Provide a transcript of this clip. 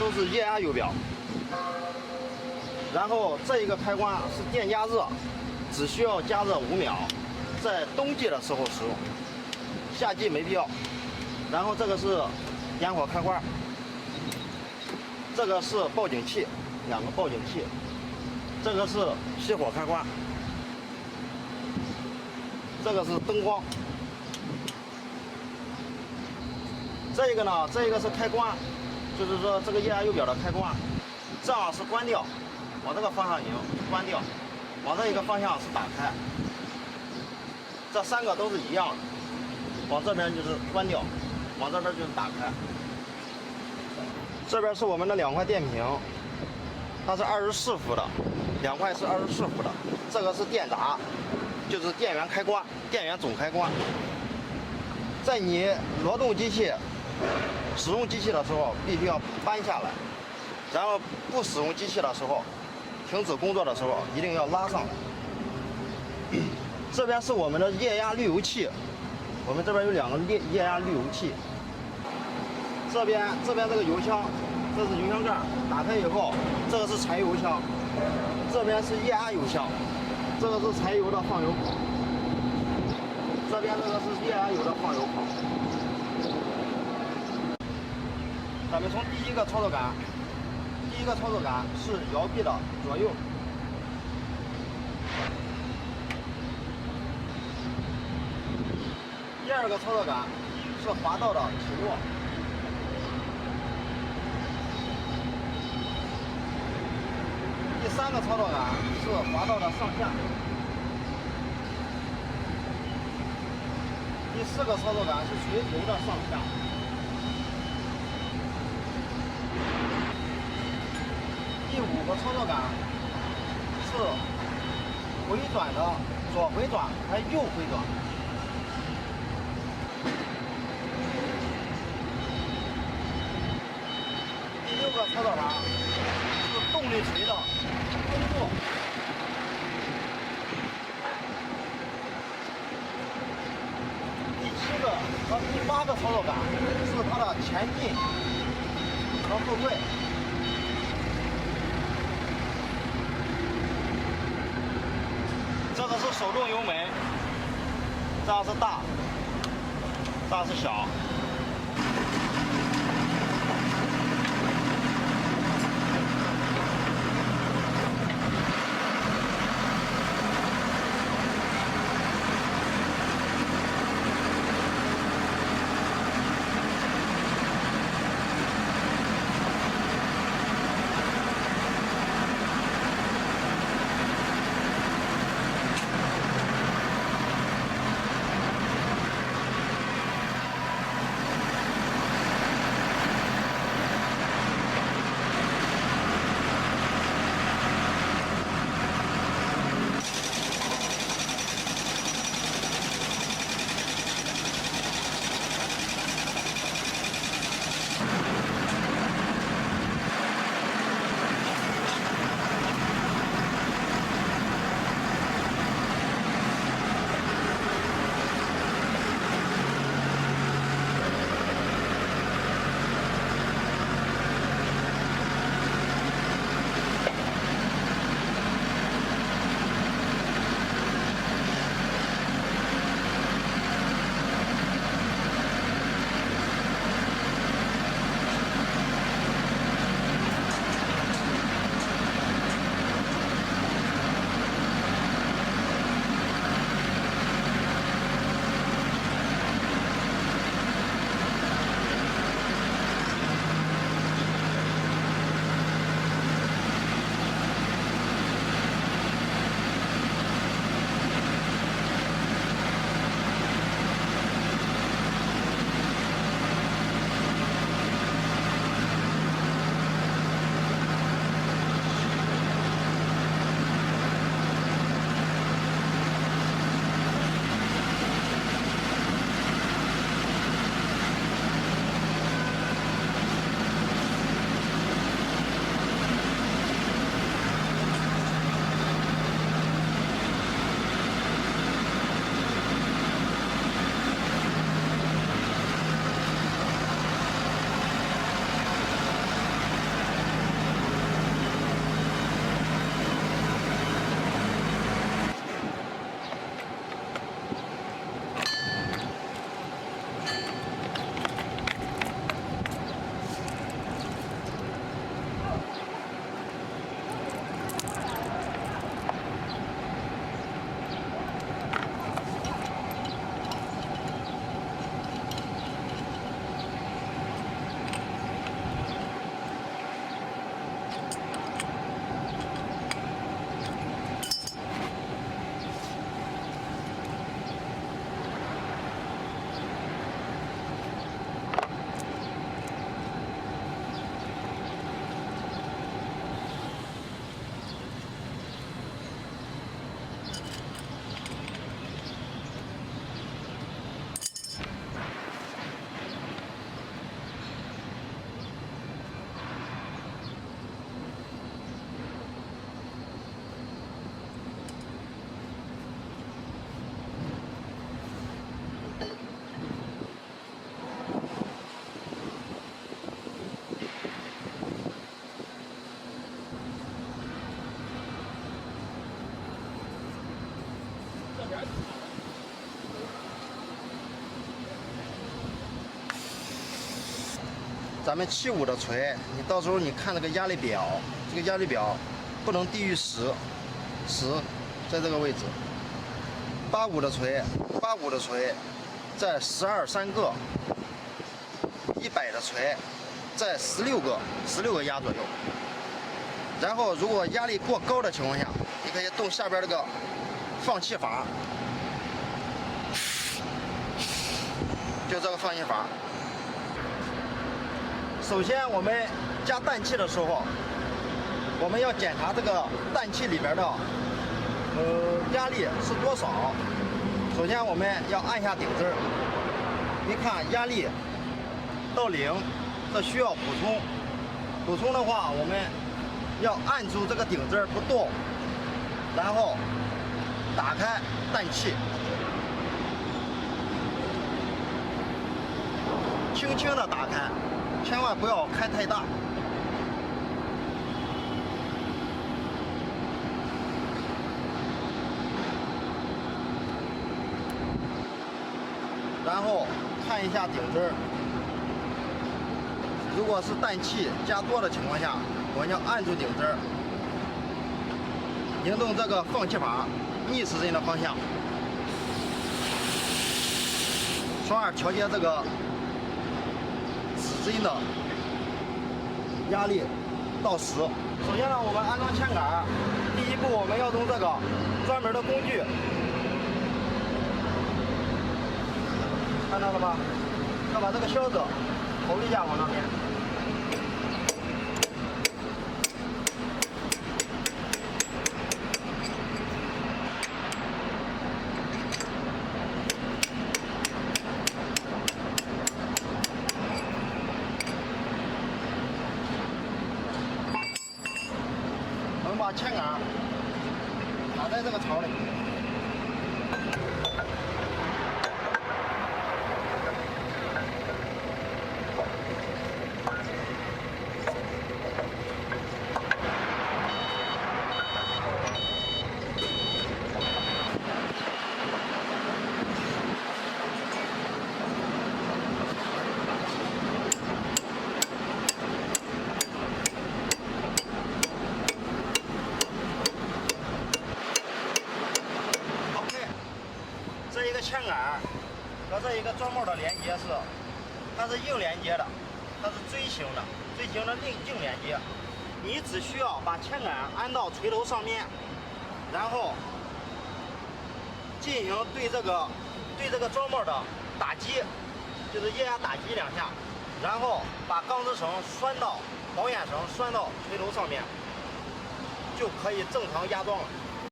都是液压油表。然后这一个开关是电加热，只需要加热5秒，在冬季的时候使用，夏季没必要。然后这个是点火开关，这个是报警器，2个报警器，这个是熄火开关，这个是灯光。这个呢，这个是开关，就是说这个液压油表的开关，这样是关掉。往这个方向拧，关掉；往这一个方向是打开。这3个都是一样的，往这边就是关掉，往这边就是打开。这边是我们的2块电瓶，它是24伏的，2块是24伏的。这个是电闸，就是电源开关、电源总开关。在你挪动机器、使用机器的时候，必须要扳下来，然后不使用机器的时候。停止工作的时候一定要拉上来。这边是我们的液压滤油器，我们这边有2个液压滤油器。这边这个油箱，这是油箱盖，打开以后，这个是柴油箱，这边是液压油箱，这个是柴油的放油口，这边这个是液压油的放油口。咱们从第一个操作杆。第一个操作杆是摇臂的左右，第2个操作杆是滑道的起落，第3个操作杆是滑道的上下，第4个操作杆是垂头的上下。第5个操作杆是回转的左回转还右回转。第6个操作杆是动力锤的工作。第7个和第8个操作杆是它的前进和后退。这个是手动油门，这样是大，这样是小。咱们75的锤，你到时候你看这个压力表，这个压力表不能低于10，在这个位置。85的锤在12、3个，100的锤在16个压左右。然后如果压力过高的情况下，你可以动下边这个放气阀，就这个放气阀。首先我们加氮气的时候，我们要检查这个氮气里边的压力是多少。首先我们要按下顶针，一看压力到0，这需要补充。补充的话，我们要按住这个顶针不动，然后打开氮气，轻轻的打开，千万不要开太大。然后看一下顶针，如果是氮气加多的情况下，我们要按住顶针，引动这个放气阀逆时针的方向，双耳调节这个指针的压力到10。首先呢，我们安装铅杆，第一步我们要用这个专门的工具，看到了吧？要把这个销子投一下往那边。我们把铅杆打在这个槽里。这一个铅杆和这一个钻帽的连接它是硬连接的，它是锥形的硬连接。你只需要把铅杆安到锤头上面，然后进行对这个钻帽的打击，就是液压打击2下，然后把钢丝绳拴到导眼绳拴到锤头上面，就可以正常压装了。